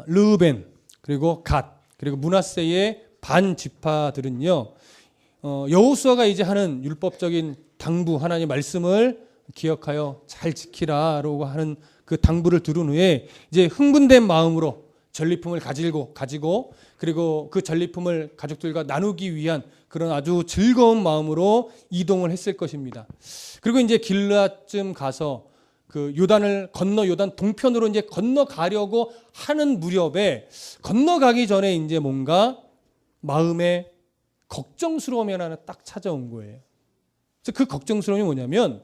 르우벤 그리고 갓 그리고 므낫세의 반 지파들은요, 여호수아가 이제 하는 율법적인 당부, 하나님의 말씀을 기억하여 잘 지키라라고 하는 그 당부를 들은 후에 이제 흥분된 마음으로 전리품을 가지고 그리고 그 전리품을 가족들과 나누기 위한 그런 아주 즐거운 마음으로 이동을 했을 것입니다. 그리고 이제 길르앗쯤 가서 그 요단을 건너 요단 동편으로 이제 건너가려고 하는 무렵에 건너가기 전에 이제 뭔가 마음에 걱정스러움이 하나 딱 찾아온 거예요. 그래서 그 걱정스러움이 뭐냐면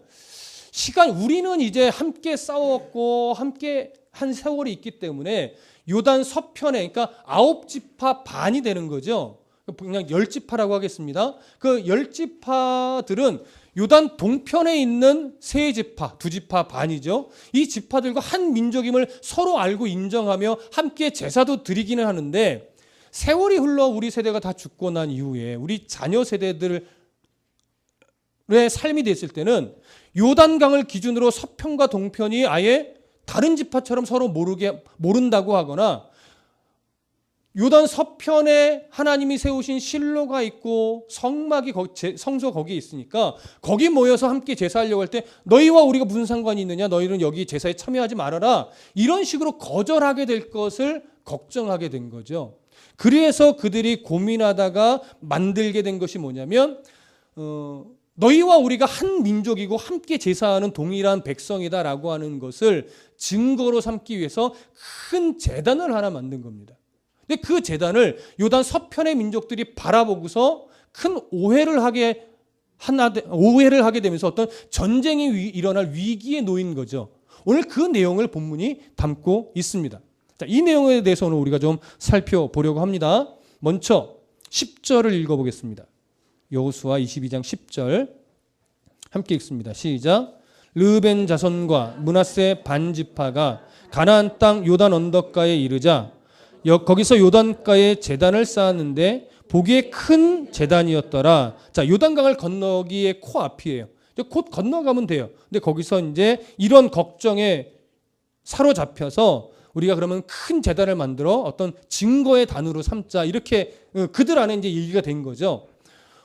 우리는 이제 함께 싸웠고 함께 한 세월이 있기 때문에 요단 서편에 그러니까 9지파 반이 되는 거죠. 그냥 10지파라고 하겠습니다. 그 10지파들은 요단 동편에 있는 3지파, 2지파 반이죠. 이 지파들과 한 민족임을 서로 알고 인정하며 함께 제사도 드리기는 하는데 세월이 흘러 우리 세대가 다 죽고 난 이후에 우리 자녀 세대들의 삶이 됐을 때는 요단강을 기준으로 서편과 동편이 아예 다른 지파처럼 서로 모른다고 하거나 요단 서편에 하나님이 세우신 실로가 있고 성소 거기에 있으니까 거기 모여서 함께 제사하려고 할 때 너희와 우리가 무슨 상관이 있느냐, 너희는 여기 제사에 참여하지 말아라, 이런 식으로 거절하게 될 것을 걱정하게 된 거죠. 그래서 그들이 고민하다가 만들게 된 것이 뭐냐면 너희와 우리가 한 민족이고 함께 제사하는 동일한 백성이다라고 하는 것을 증거로 삼기 위해서 큰 제단을 하나 만든 겁니다. 근데 그 제단을 요단 서편의 민족들이 바라보고서 큰 오해를 하게 되면서 어떤 전쟁이 일어날 위기에 놓인 거죠. 오늘 그 내용을 본문이 담고 있습니다. 자, 이 내용에 대해서 오늘 우리가 좀 살펴보려고 합니다. 먼저 10절을 읽어보겠습니다. 여호수아 22장 10절 함께 읽습니다. 시작. 르벤 자손과 므낫세 반지파가 가나안 땅 요단 언덕가에 이르자 거기서 요단가에 제단을 쌓았는데 보기에 큰 제단이었더라. 자, 요단강을 건너기에 코앞이에요. 곧 건너가면 돼요. 근데 거기서 이제 이런 걱정에 사로잡혀서 우리가 그러면 큰 제단을 만들어 어떤 증거의 단으로 삼자, 이렇게 그들 안에 이제 얘기가 된 거죠.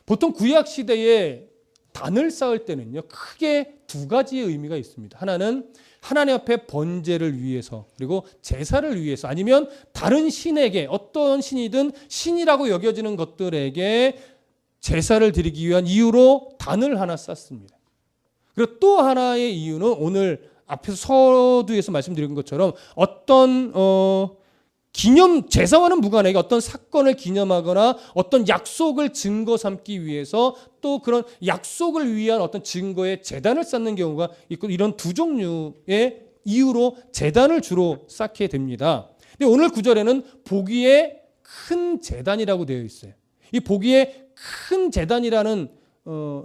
보통 구약 시대에 단을 쌓을 때는요, 크게 두 가지의 의미가 있습니다. 하나는 하나님 앞에 번제를 위해서, 그리고 제사를 위해서, 아니면 다른 신에게, 어떤 신이든 신이라고 여겨지는 것들에게 제사를 드리기 위한 이유로 단을 하나 쌓습니다. 그리고 또 하나의 이유는 오늘 앞에서 서두에서 말씀드린 것처럼 어떤 제사와는 무관하게 어떤 사건을 기념하거나 어떤 약속을 증거 삼기 위해서 또 그런 약속을 위한 어떤 증거의 제단을 쌓는 경우가 있고, 이런 두 종류의 이유로 제단을 주로 쌓게 됩니다. 근데 오늘 구절에는 보기에 큰 제단이라고 되어 있어요. 이 보기에 큰 제단이라는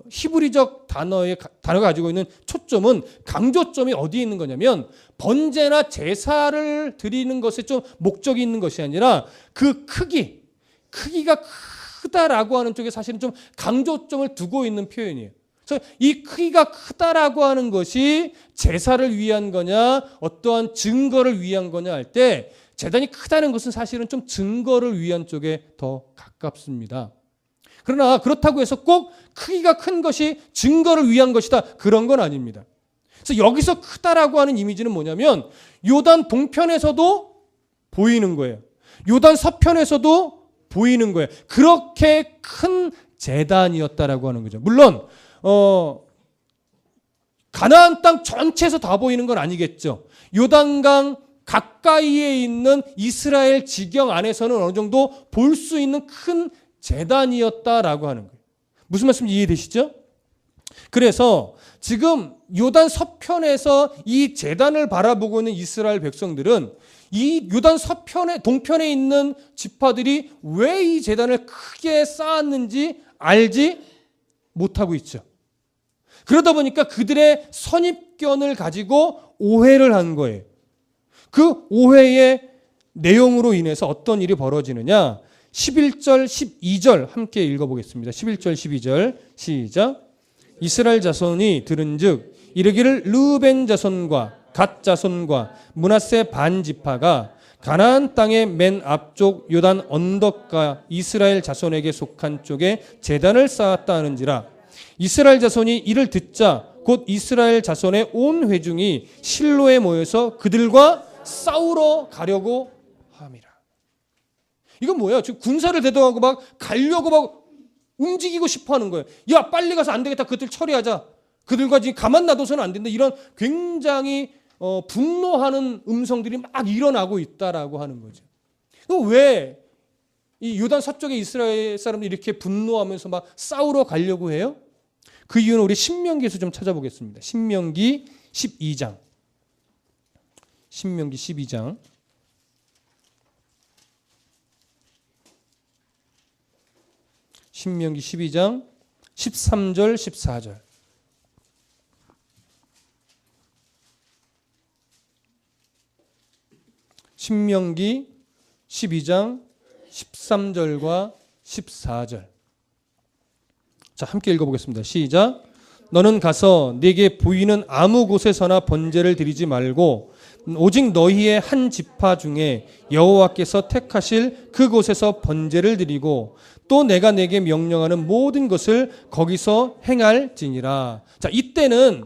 히브리적 단어가 가지고 있는 초점은, 강조점이 어디에 있는 거냐면 번제나 제사를 드리는 것에 좀 목적이 있는 것이 아니라 그 크기가 크다라고 하는 쪽에 사실은 좀 강조점을 두고 있는 표현이에요. 그래서 이 크기가 크다라고 하는 것이 제사를 위한 거냐 어떠한 증거를 위한 거냐 할 때, 제단이 크다는 것은 사실은 좀 증거를 위한 쪽에 더 가깝습니다. 그러나 그렇다고 해서 꼭 크기가 큰 것이 증거를 위한 것이다, 그런 건 아닙니다. 그래서 여기서 크다라고 하는 이미지는 뭐냐면 요단 동편에서도 보이는 거예요. 요단 서편에서도 보이는 거예요. 그렇게 큰 제단이었다라고 하는 거죠. 물론 가나안 땅 전체에서 다 보이는 건 아니겠죠. 요단강 가까이에 있는 이스라엘 지경 안에서는 어느 정도 볼 수 있는 큰 제단이었다라고 하는 거예요. 무슨 말씀인지 이해되시죠? 그래서 지금 요단 서편에서 이 제단을 바라보고 있는 이스라엘 백성들은 이 요단 동편에 있는 지파들이 왜 이 제단을 크게 쌓았는지 알지 못하고 있죠. 그러다 보니까 그들의 선입견을 가지고 오해를 한 거예요. 그 오해의 내용으로 인해서 어떤 일이 벌어지느냐? 11절, 12절 함께 읽어보겠습니다. 11절, 12절 시작. 이스라엘 자손이 들은즉 이르기를 르벤 자손과 갓 자손과 므낫세 반 지파가 가나안 땅의 맨 앞쪽 요단 언덕과 이스라엘 자손에게 속한 쪽에 제단을 쌓았다 하는지라. 이스라엘 자손이 이를 듣자 곧 이스라엘 자손의 온 회중이 실로에 모여서 그들과 싸우러 가려고 함이라. 이건 뭐예요? 지금 군사를 대동하고 막 가려고 막 움직이고 싶어 하는 거예요. 야, 빨리 가서 안 되겠다. 그들 처리하자. 그들과 지금 가만 놔둬서는 안 된다. 이런 굉장히 분노하는 음성들이 막 일어나고 있다라고 하는 거죠. 왜 이 요단 서쪽의 이스라엘 사람들이 이렇게 분노하면서 막 싸우러 가려고 해요? 그 이유는 우리 신명기에서 좀 찾아보겠습니다. 신명기 12장. 신명기 12장. 신명기 12장 13절 14절. 신명기 12장 13절과 14절. 자, 함께 읽어보겠습니다. 시작. 너는 가서 네게 보이는 아무 곳에서나 번제를 드리지 말고 오직 너희의 한 지파 중에 여호와께서 택하실 그곳에서 번제를 드리고 또 내가 내게 명령하는 모든 것을 거기서 행할지니라. 자, 이때는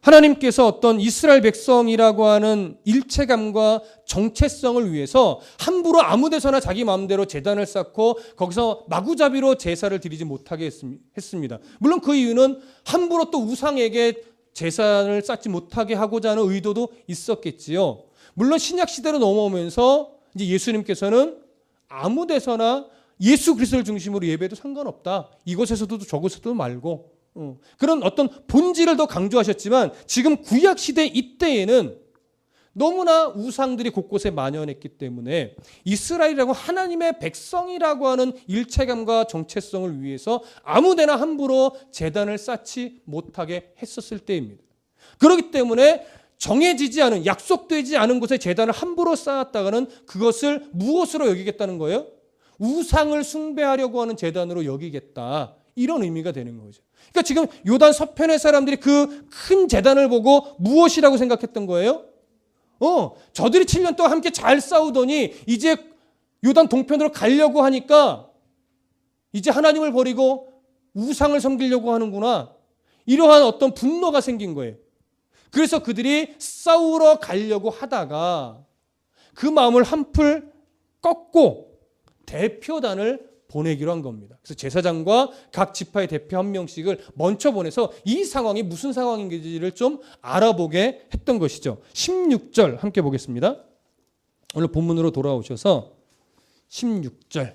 하나님께서 어떤 이스라엘 백성이라고 하는 일체감과 정체성을 위해서 함부로 아무 데서나 자기 마음대로 제단을 쌓고 거기서 마구잡이로 제사를 드리지 못하게 했습니다. 물론 그 이유는 함부로 또 우상에게 제사를 쌓지 못하게 하고자 하는 의도도 있었겠지요. 물론 신약 시대로 넘어오면서 이제 예수님께서는 아무 데서나 예수 그리스도를 중심으로 예배도 상관없다. 이곳에서도 저곳에서도 말고 그런 어떤 본질을 더 강조하셨지만 지금 구약 시대 이때에는 너무나 우상들이 곳곳에 만연했기 때문에 이스라엘이라고 하나님의 백성이라고 하는 일체감과 정체성을 위해서 아무데나 함부로 제단을 쌓지 못하게 했었을 때입니다. 그렇기 때문에 정해지지 않은, 약속되지 않은 곳에 제단을 함부로 쌓았다가는 그것을 무엇으로 여기겠다는 거예요? 우상을 숭배하려고 하는 제단으로 여기겠다. 이런 의미가 되는 거죠. 그러니까 지금 요단 서편의 사람들이 그 큰 제단을 보고 무엇이라고 생각했던 거예요? 저들이 7년 동안 함께 잘 싸우더니 이제 요단 동편으로 가려고 하니까 이제 하나님을 버리고 우상을 섬기려고 하는구나. 이러한 어떤 분노가 생긴 거예요. 그래서 그들이 싸우러 가려고 하다가 그 마음을 한풀 꺾고 대표단을 보내기로 한 겁니다. 그래서 제사장과 각 지파의 대표 한 명씩을 먼저 보내서 이 상황이 무슨 상황인지를 좀 알아보게 했던 것이죠. 16절 함께 보겠습니다. 오늘 본문으로 돌아오셔서 16절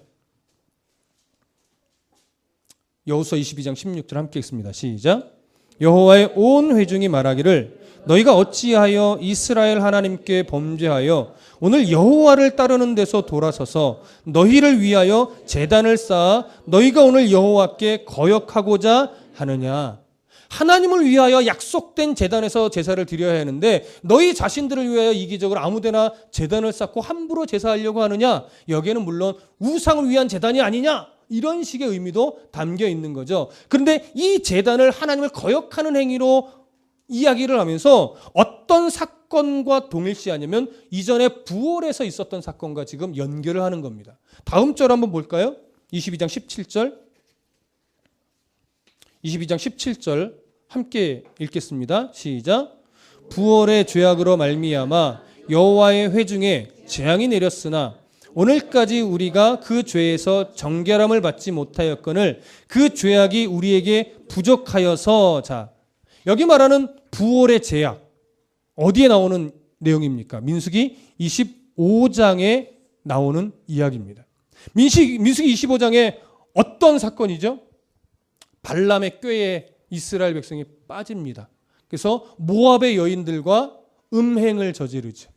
여호수아 22장 16절 함께 읽습니다. 시작. 여호와의 온 회중이 말하기를 너희가 어찌하여 이스라엘 하나님께 범죄하여 오늘 여호와를 따르는 데서 돌아서서 너희를 위하여 제단을 쌓아 너희가 오늘 여호와께 거역하고자 하느냐. 하나님을 위하여 약속된 제단에서 제사를 드려야 하는데 너희 자신들을 위하여 이기적으로 아무데나 제단을 쌓고 함부로 제사하려고 하느냐. 여기에는 물론 우상을 위한 제단이 아니냐. 이런 식의 의미도 담겨 있는 거죠. 그런데 이 제단을 하나님을 거역하는 행위로 이야기를 하면서 어떤 사건과 동일시하냐면 이전에 부월에서 있었던 사건과 지금 연결을 하는 겁니다. 다음 절 한번 볼까요? 22장 17절. 22장 17절 함께 읽겠습니다. 시작. 부월의 죄악으로 말미암아 여호와의 회중에 재앙이 내렸으나 오늘까지 우리가 그 죄에서 정결함을 받지 못하였거늘 그 죄악이 우리에게 부족하여서. 자, 여기 말하는 부월의 죄악 어디에 나오는 내용입니까? 민수기 25장에 나오는 이야기입니다. 민수기 25장에 어떤 사건이죠? 발람의 꾀에 이스라엘 백성이 빠집니다. 그래서 모압의 여인들과 음행을 저지르죠.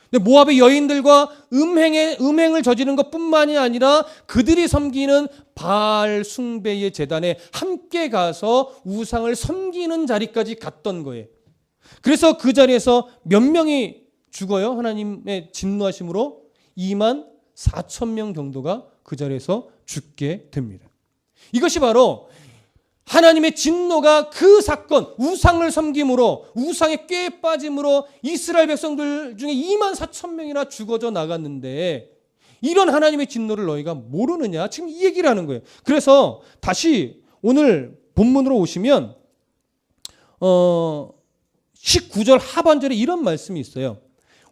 근데 모압의 여인들과 음행을 저지르는 것뿐만이 아니라 그들이 섬기는 바알 숭배의 제단에 함께 가서 우상을 섬기는 자리까지 갔던 거예요. 그래서 그 자리에서 몇 명이 죽어요? 하나님의 진노하심으로 2만 4천 명 정도가 그 자리에서 죽게 됩니다. 이것이 바로 하나님의 진노가 그 사건, 우상을 섬김으로, 우상의 꾀에 빠짐으로 이스라엘 백성들 중에 2만 4천 명이나 죽어져 나갔는데 이런 하나님의 진노를 너희가 모르느냐? 지금 이 얘기를 하는 거예요. 그래서 다시 오늘 본문으로 오시면 19절 하반절에 이런 말씀이 있어요.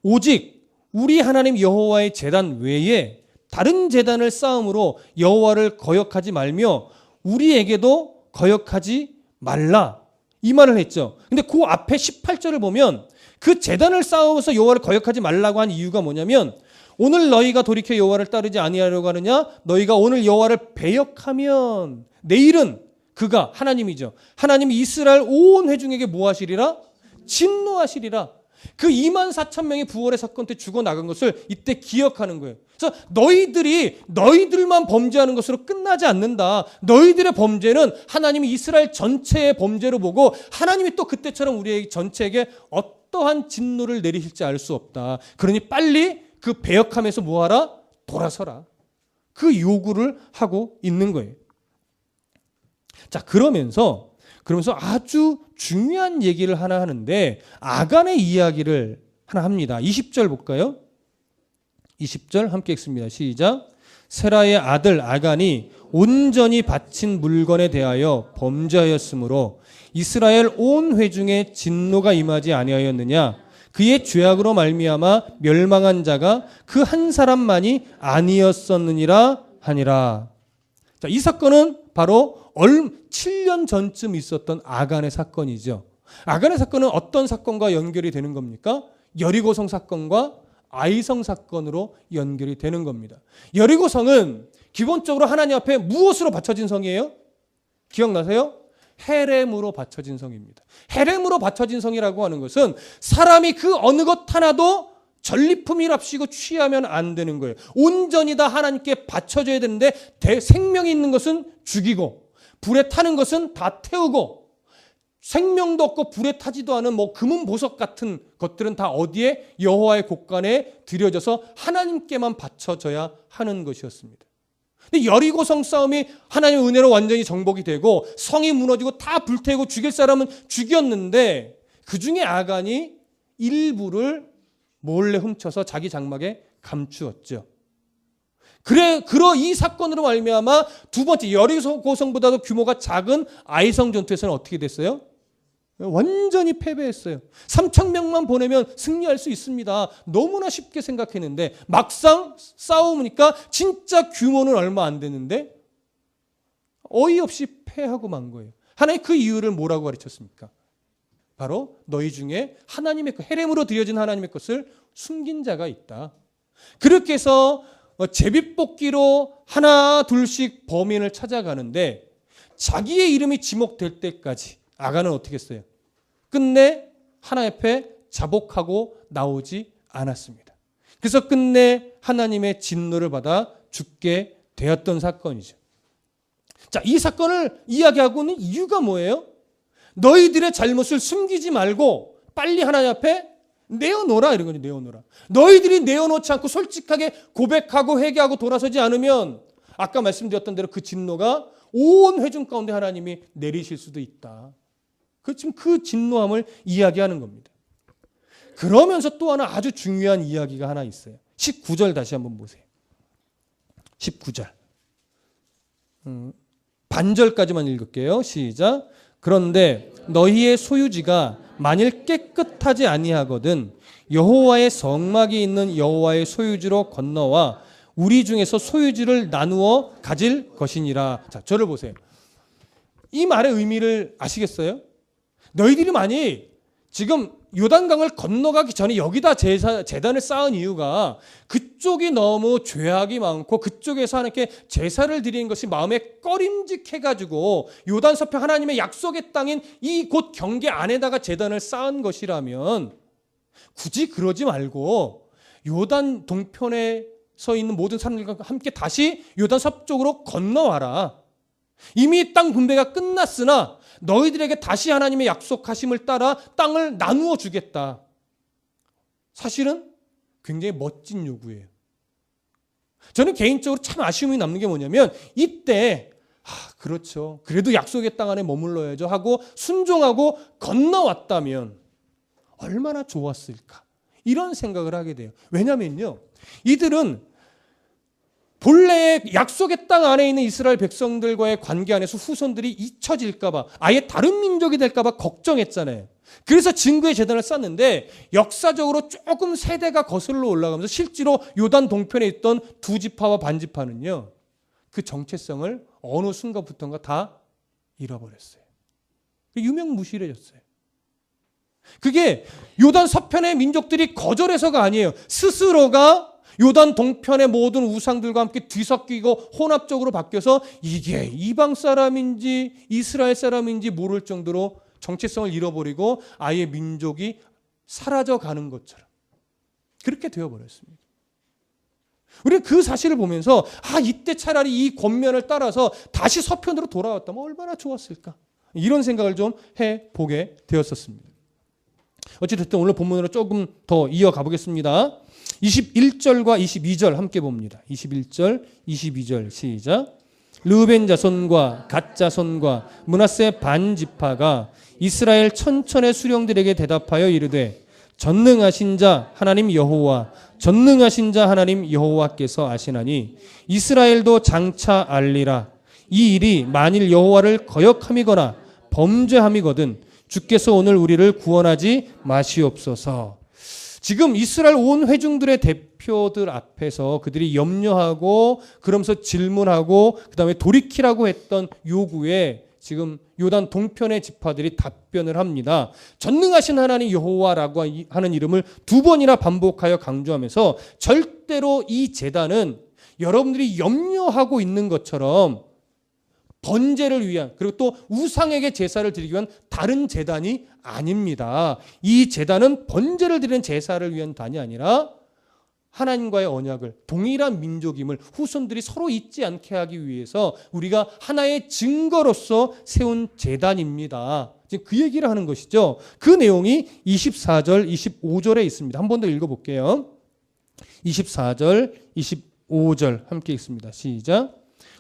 오직 우리 하나님 여호와의 제단 외에 다른 제단을 쌓음으로 여호와를 거역하지 말며 우리에게도 거역하지 말라. 이 말을 했죠. 근데 그 앞에 18절을 보면 그 제단을 쌓으면서 여호와를 거역하지 말라고 한 이유가 뭐냐면 오늘 너희가 돌이켜 여호와를 따르지 아니하려고 하느냐? 너희가 오늘 여호와를 배역하면 내일은 그가 하나님이죠. 하나님이 이스라엘 온 회중에게 뭐 하시리라? 진노하시리라. 그 2만 4천 명이 부활의 사건 때 죽어나간 것을 이때 기억하는 거예요. 그래서 너희들만 범죄하는 것으로 끝나지 않는다. 너희들의 범죄는 하나님이 이스라엘 전체의 범죄로 보고 하나님이 또 그때처럼 우리 전체에게 어떠한 진노를 내리실지 알 수 없다. 그러니 빨리 그 배역하면서 뭐하라? 돌아서라. 그 요구를 하고 있는 거예요. 자, 그러면서 아주 중요한 얘기를 하나 하는데 아간의 이야기를 하나 합니다. 20절 볼까요? 20절 함께 읽습니다. 시작. 세라의 아들 아간이 온전히 바친 물건에 대하여 범죄하였으므로 이스라엘 온 회중에 진노가 임하지 아니하였느냐? 그의 죄악으로 말미암아 멸망한 자가 그 한 사람만이 아니었었느니라 하니라. 자, 이 사건은 바로 7년 전쯤 있었던 아간의 사건이죠. 아간의 사건은 어떤 사건과 연결이 되는 겁니까? 여리고성 사건과 아이성 사건으로 연결이 되는 겁니다. 여리고성은 기본적으로 하나님 앞에 무엇으로 바쳐진 성이에요? 기억나세요? 헤렘으로 바쳐진 성입니다. 헤렘으로 바쳐진 성이라고 하는 것은 사람이 그 어느 것 하나도 전리품이랍시고 취하면 안 되는 거예요. 온전히 다 하나님께 바쳐져야 되는데 생명이 있는 것은 죽이고 불에 타는 것은 다 태우고 생명도 없고 불에 타지도 않은 금은 보석 같은 것들은 다 어디에? 여호와의 곳간에 드려져서 하나님께만 바쳐져야 하는 것이었습니다. 근데 여리고성 싸움이 하나님의 은혜로 완전히 정복이 되고 성이 무너지고 다 불태우고 죽일 사람은 죽였는데 그 중에 아간이 일부를 몰래 훔쳐서 자기 장막에 감추었죠. 이 사건으로 말미암아 두 번째 여리고성보다도 규모가 작은 아이성 전투에서는 어떻게 됐어요? 완전히 패배했어요. 3천 명만 보내면 승리할 수 있습니다. 너무나 쉽게 생각했는데 막상 싸우니까 진짜 규모는 얼마 안 되는데 어이없이 패하고 만 거예요. 하나님 그 이유를 뭐라고 가르쳤습니까? 바로 너희 중에 하나님의 헤렘으로 드려진 하나님의 것을 숨긴 자가 있다. 그렇게 해서 제비뽑기로 하나 둘씩 범인을 찾아가는데 자기의 이름이 지목될 때까지 아간은 어떻게 했어요? 끝내 하나님 앞에 자복하고 나오지 않았습니다. 그래서 끝내 하나님의 진노를 받아 죽게 되었던 사건이죠. 자, 이 사건을 이야기하고 있는 이유가 뭐예요? 너희들의 잘못을 숨기지 말고 빨리 하나님 앞에 내어놓으라 이런 거죠. 내어놓으라. 너희들이 내어놓지 않고 솔직하게 고백하고 회개하고 돌아서지 않으면 아까 말씀드렸던 대로 그 진노가 온 회중 가운데 하나님이 내리실 수도 있다. 지금 그 진노함을 이야기하는 겁니다. 그러면서 또 하나 아주 중요한 이야기가 하나 있어요. 19절 다시 한번 보세요. 19절. 반절까지만 읽을게요. 시작. 그런데 너희의 소유지가 만일 깨끗하지 아니하거든 여호와의 성막이 있는 여호와의 소유지로 건너와 우리 중에서 소유지를 나누어 가질 것이니라. 자, 저를 보세요. 이 말의 의미를 아시겠어요? 너희들이 만약 지금 요단강을 건너가기 전에 여기다 제단을 쌓은 이유가 그쪽이 너무 죄악이 많고 그쪽에서 하나님께 제사를 드리는 것이 마음에 꺼림직해가지고 요단 서편 하나님의 약속의 땅인 이 곳 경계 안에다가 제단을 쌓은 것이라면 굳이 그러지 말고 요단 동편에 서 있는 모든 사람들과 함께 다시 요단 서쪽으로 건너와라. 이미 땅 분배가 끝났으나 너희들에게 다시 하나님의 약속하심을 따라 땅을 나누어 주겠다. 사실은 굉장히 멋진 요구예요. 저는 개인적으로 참 아쉬움이 남는 게 뭐냐면 이때 그렇죠. 그래도 약속의 땅 안에 머물러야죠 하고 순종하고 건너왔다면 얼마나 좋았을까. 이런 생각을 하게 돼요. 왜냐면요, 이들은 본래 약속의 땅 안에 있는 이스라엘 백성들과의 관계 안에서 후손들이 잊혀질까 봐, 아예 다른 민족이 될까 봐 걱정했잖아요. 그래서 증거의 제단을 쌓는데 역사적으로 조금 세대가 거슬러 올라가면서 실제로 요단 동편에 있던 두 지파와 반 지파는요, 그 정체성을 어느 순간부터인가 다 잃어버렸어요. 유명무실해졌어요. 그게 요단 서편의 민족들이 거절해서가 아니에요. 스스로가 요단 동편의 모든 우상들과 함께 뒤섞이고 혼합적으로 바뀌어서 이게 이방 사람인지 이스라엘 사람인지 모를 정도로 정체성을 잃어버리고 아예 민족이 사라져가는 것처럼 그렇게 되어버렸습니다. 우리는 그 사실을 보면서 이때 차라리 이 권면을 따라서 다시 서편으로 돌아왔다면 얼마나 좋았을까, 이런 생각을 좀 해보게 되었었습니다. 어찌됐든 오늘 본문으로 조금 더 이어가 보겠습니다. 21절과 22절 함께 봅니다. 21절, 22절 시작. 르우벤 자손과 갓 자손과 므낫세 반 지파가 이스라엘 천천의 수령들에게 대답하여 이르되 전능하신 자 하나님 여호와, 전능하신 자 하나님 여호와께서 아시나니 이스라엘도 장차 알리라. 이 일이 만일 여호와를 거역함이거나 범죄함이거든 주께서 오늘 우리를 구원하지 마시옵소서. 지금 이스라엘 온 회중들의 대표들 앞에서 그들이 염려하고 그러면서 질문하고 그 다음에 돌이키라고 했던 요구에 지금 요단 동편의 지파들이 답변을 합니다. 전능하신 하나님 여호와라고 하는 이름을 두 번이나 반복하여 강조하면서 절대로 이 제단은 여러분들이 염려하고 있는 것처럼 번제를 위한, 그리고 또 우상에게 제사를 드리기 위한 다른 제단이 아닙니다. 이 제단은 번제를 드리는 제사를 위한 단이 아니라 하나님과의 언약을, 동일한 민족임을 후손들이 서로 잊지 않게 하기 위해서 우리가 하나의 증거로서 세운 제단입니다. 지금 그 얘기를 하는 것이죠. 그 내용이 24절, 25절에 있습니다. 한 번 더 읽어볼게요. 24절, 25절 함께 읽습니다. 시작.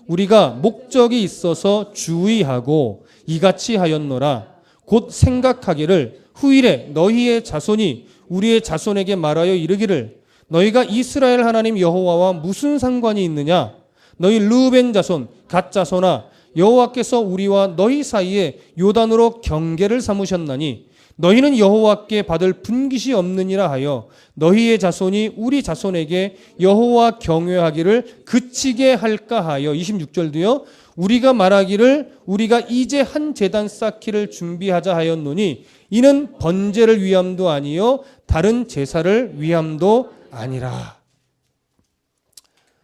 우리가 목적이 있어서 주의하고 이같이 하였노라. 곧 생각하기를 후일에 너희의 자손이 우리의 자손에게 말하여 이르기를 너희가 이스라엘 하나님 여호와와 무슨 상관이 있느냐? 너희 르우벤 자손, 갓 자손아, 여호와께서 우리와 너희 사이에 요단으로 경계를 삼으셨나니 너희는 여호와께 받을 분깃이 없느니라 하여 너희의 자손이 우리 자손에게 여호와 경외하기를 그치게 할까 하여. 26절도요. 우리가 말하기를 우리가 이제 한 제단 쌓기를 준비하자 하였노니 이는 번제를 위함도 아니요 다른 제사를 위함도 아니라.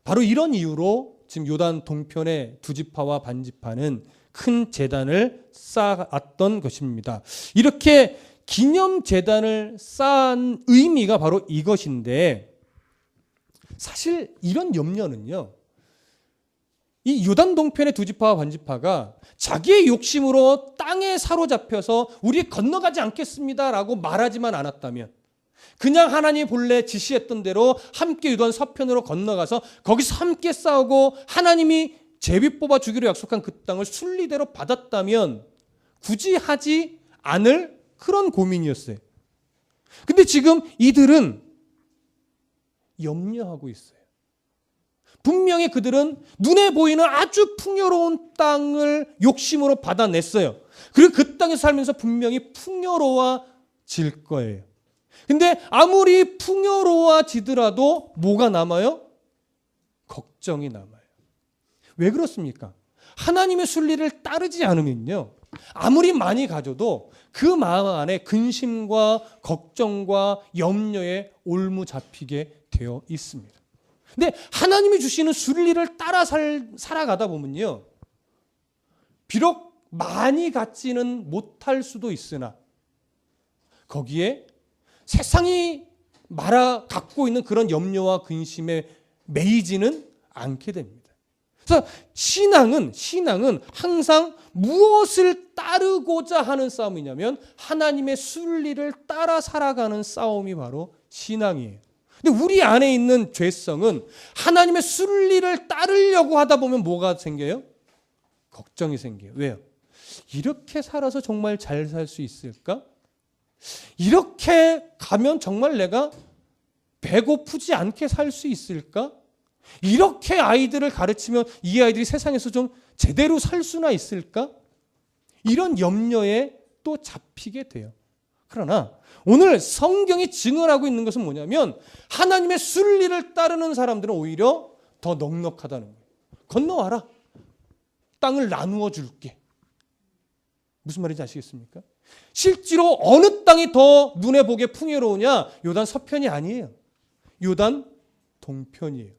바로 이런 이유로 지금 요단 동편의 두 지파와 반 지파는 큰 제단을 쌓았던 것입니다. 이렇게 기념 제단을 쌓은 의미가 바로 이것인데, 사실 이런 염려는요, 이 요단 동편의 두 지파와 반 지파가 자기의 욕심으로 땅에 사로잡혀서 우리 건너가지 않겠습니다라고 말하지만 않았다면, 그냥 하나님이 본래 지시했던 대로 함께 요단 서편으로 건너가서 거기서 함께 싸우고 하나님이 제비 뽑아 주기로 약속한 그 땅을 순리대로 받았다면 굳이 하지 않을 그런 고민이었어요. 근데 지금 이들은 염려하고 있어요. 분명히 그들은 눈에 보이는 아주 풍요로운 땅을 욕심으로 받아냈어요. 그리고 그 땅에 살면서 분명히 풍요로워질 거예요. 근데 아무리 풍요로워지더라도 뭐가 남아요? 걱정이 남아요. 왜 그렇습니까? 하나님의 순리를 따르지 않으면요, 아무리 많이 가져도 그 마음 안에 근심과 걱정과 염려에 올무 잡히게 되어 있습니다. 근데 하나님이 주시는 순리를 따라 살아가다 보면요, 비록 많이 갖지는 못할 수도 있으나 거기에 세상이 갖고 있는 그런 염려와 근심에 매이지는 않게 됩니다. 그래서 신앙은 항상 무엇을 따르고자 하는 싸움이냐면 하나님의 순리를 따라 살아가는 싸움이 바로 신앙이에요. 근데 우리 안에 있는 죄성은 하나님의 순리를 따르려고 하다 보면 뭐가 생겨요? 걱정이 생겨요. 왜요? 이렇게 살아서 정말 잘 살 수 있을까? 이렇게 가면 정말 내가 배고프지 않게 살 수 있을까? 이렇게 아이들을 가르치면 이 아이들이 세상에서 좀 제대로 살 수나 있을까? 이런 염려에 또 잡히게 돼요. 그러나 오늘 성경이 증언하고 있는 것은 뭐냐면 하나님의 순리를 따르는 사람들은 오히려 더 넉넉하다는 거예요. 건너와라. 땅을 나누어 줄게. 무슨 말인지 아시겠습니까? 실제로 어느 땅이 더 눈에 보기에 풍요로우냐? 요단 서편이 아니에요. 요단 동편이에요.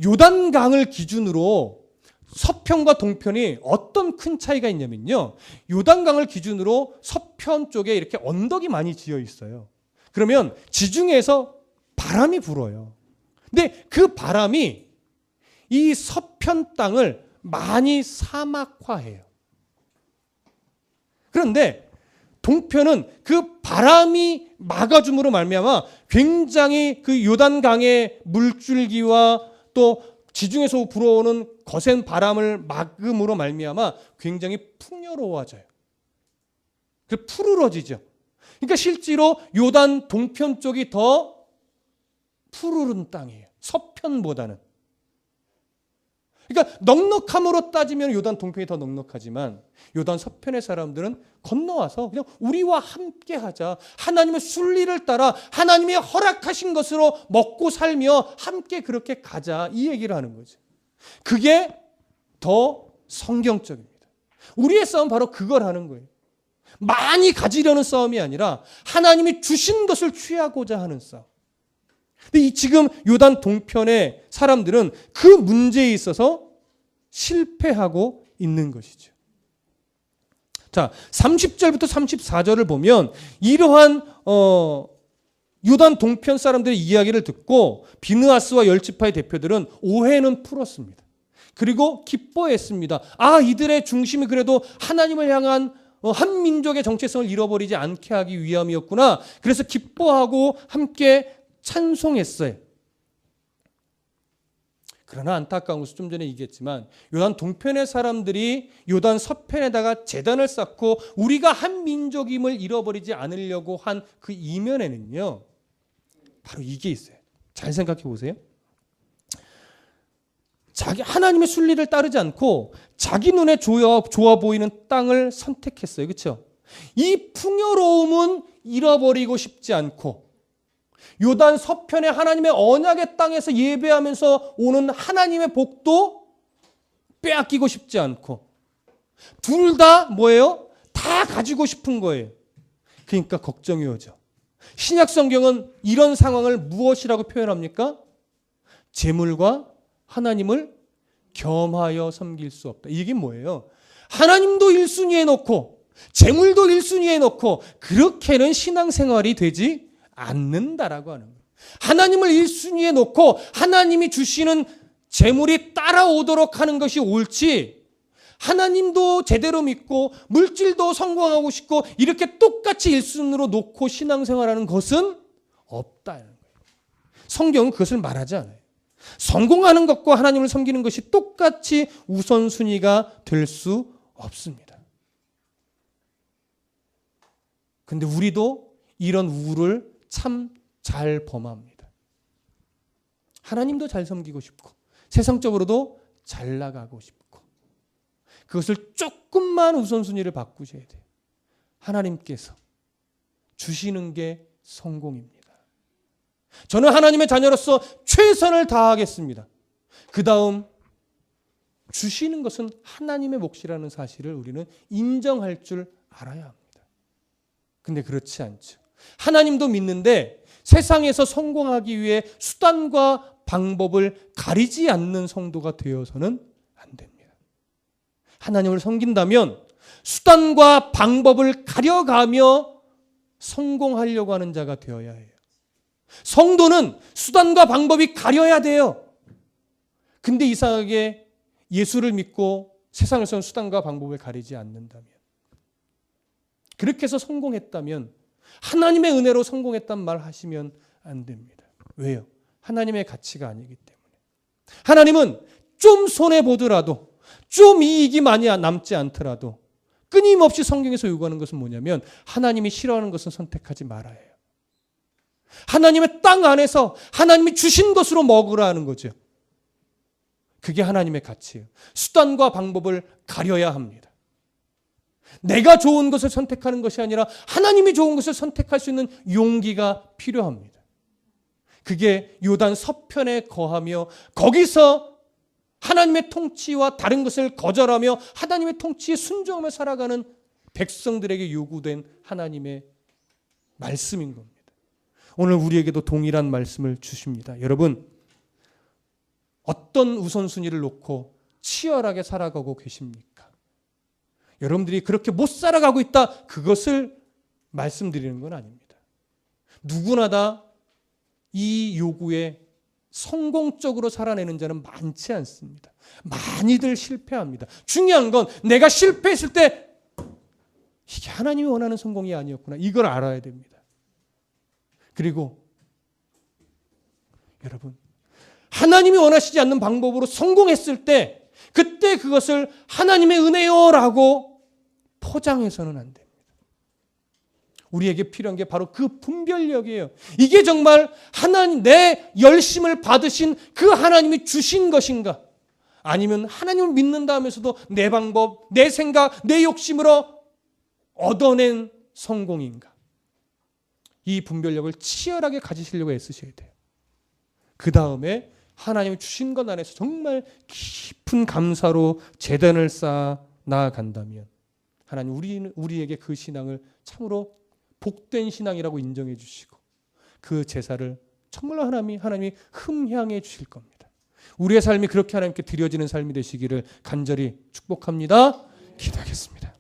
요단강을 기준으로 서편과 동편이 어떤 큰 차이가 있냐면요. 요단강을 기준으로 서편 쪽에 이렇게 언덕이 많이 지어 있어요. 그러면 지중해에서 바람이 불어요. 근데 그 바람이 이 서편 땅을 많이 사막화해요. 그런데 동편은 그 바람이 막아줌으로 말미암아 굉장히 그 요단강의 물줄기와 또 지중해에서 불어오는 거센 바람을 막음으로 말미암아 굉장히 풍요로워져요. 그래서 푸르러지죠. 그러니까 실제로 요단 동편 쪽이 더 푸르른 땅이에요. 서편보다는. 그러니까 넉넉함으로 따지면 요단 동편이 더 넉넉하지만 요단 서편의 사람들은 건너와서 그냥 우리와 함께 하자. 하나님의 순리를 따라 하나님이 허락하신 것으로 먹고 살며 함께 그렇게 가자. 이 얘기를 하는 거죠. 그게 더 성경적입니다. 우리의 싸움 바로 그걸 하는 거예요. 많이 가지려는 싸움이 아니라 하나님이 주신 것을 취하고자 하는 싸움. 근데 지금 요단 동편의 사람들은 그 문제에 있어서 실패하고 있는 것이죠. 자, 30절부터 34절을 보면 이러한 요단 동편 사람들의 이야기를 듣고 비느하스와 열지파의 대표들은 오해는 풀었습니다. 그리고 기뻐했습니다. 아, 이들의 중심이 그래도 하나님을 향한 한 민족의 정체성을 잃어버리지 않게 하기 위함이었구나. 그래서 기뻐하고 함께 찬송했어요. 그러나 안타까운 것은 좀 전에 얘기했지만 요단 동편의 사람들이 요단 서편에다가 제단을 쌓고 우리가 한 민족임을 잃어버리지 않으려고 한 그 이면에는요. 바로 이게 있어요. 잘 생각해 보세요. 하나님의 순리를 따르지 않고 자기 눈에 좋아 보이는 땅을 선택했어요. 그렇죠? 이 풍요로움은 잃어버리고 싶지 않고 요단 서편의 하나님의 언약의 땅에서 예배하면서 오는 하나님의 복도 빼앗기고 싶지 않고 둘 다 뭐예요? 다 가지고 싶은 거예요. 그러니까 걱정이 오죠. 신약 성경은 이런 상황을 무엇이라고 표현합니까? 재물과 하나님을 겸하여 섬길 수 없다. 이게 뭐예요? 하나님도 1순위에 놓고 재물도 1순위에 놓고 그렇게는 신앙생활이 되지 않는다라고 하는 거예요. 하나님을 1순위에 놓고 하나님이 주시는 재물이 따라오도록 하는 것이 옳지 하나님도 제대로 믿고 물질도 성공하고 싶고 이렇게 똑같이 1순위로 놓고 신앙생활하는 것은 없다는 거예요. 성경은 그것을 말하지 않아요. 성공하는 것과 하나님을 섬기는 것이 똑같이 우선순위가 될 수 없습니다. 근데 우리도 이런 우를 참 잘 범합니다. 하나님도 잘 섬기고 싶고 세상적으로도 잘 나가고 싶고 그것을 조금만 우선순위를 바꾸셔야 돼요. 하나님께서 주시는 게 성공입니다. 저는 하나님의 자녀로서 최선을 다하겠습니다. 그 다음 주시는 것은 하나님의 몫이라는 사실을 우리는 인정할 줄 알아야 합니다. 근데 그렇지 않죠. 하나님도 믿는데 세상에서 성공하기 위해 수단과 방법을 가리지 않는 성도가 되어서는 안 됩니다. 하나님을 섬긴다면 수단과 방법을 가려가며 성공하려고 하는 자가 되어야 해요. 성도는 수단과 방법이 가려야 돼요. 근데 이상하게 예수를 믿고 세상에서는 수단과 방법을 가리지 않는다면 그렇게 해서 성공했다면 하나님의 은혜로 성공했단 말 하시면 안 됩니다. 왜요? 하나님의 가치가 아니기 때문에. 하나님은 좀 손해보더라도 좀 이익이 많이 남지 않더라도 끊임없이 성경에서 요구하는 것은 뭐냐면 하나님이 싫어하는 것은 선택하지 말아야 해요. 하나님의 땅 안에서 하나님이 주신 것으로 먹으라는 거죠. 그게 하나님의 가치예요. 수단과 방법을 가려야 합니다. 내가 좋은 것을 선택하는 것이 아니라 하나님이 좋은 것을 선택할 수 있는 용기가 필요합니다. 그게 요단 서편에 거하며 거기서 하나님의 통치와 다른 것을 거절하며 하나님의 통치에 순종하며 살아가는 백성들에게 요구된 하나님의 말씀인 겁니다. 오늘 우리에게도 동일한 말씀을 주십니다. 여러분, 어떤 우선순위를 놓고 치열하게 살아가고 계십니까? 여러분들이 그렇게 못 살아가고 있다, 그것을 말씀드리는 건 아닙니다. 누구나 다 이 요구에 성공적으로 살아내는 자는 많지 않습니다. 많이들 실패합니다. 중요한 건 내가 실패했을 때 이게 하나님이 원하는 성공이 아니었구나, 이걸 알아야 됩니다. 그리고 여러분, 하나님이 원하시지 않는 방법으로 성공했을 때 그때 그것을 하나님의 은혜요라고 포장해서는 안 됩니다. 우리에게 필요한 게 바로 그 분별력이에요. 이게 정말 하나님, 내 열심을 받으신 그 하나님이 주신 것인가? 아니면 하나님을 믿는다 하면서도 내 방법, 내 생각, 내 욕심으로 얻어낸 성공인가? 이 분별력을 치열하게 가지시려고 애쓰셔야 돼요. 그 다음에 하나님이 주신 것 안에서 정말 깊은 감사로 제단을 쌓아 나아간다면 하나님 우리에게 그 신앙을 참으로 복된 신앙이라고 인정해 주시고 그 제사를 정말로 하나님이 흠향해 주실 겁니다. 우리의 삶이 그렇게 하나님께 드려지는 삶이 되시기를 간절히 축복합니다. 기도하겠습니다.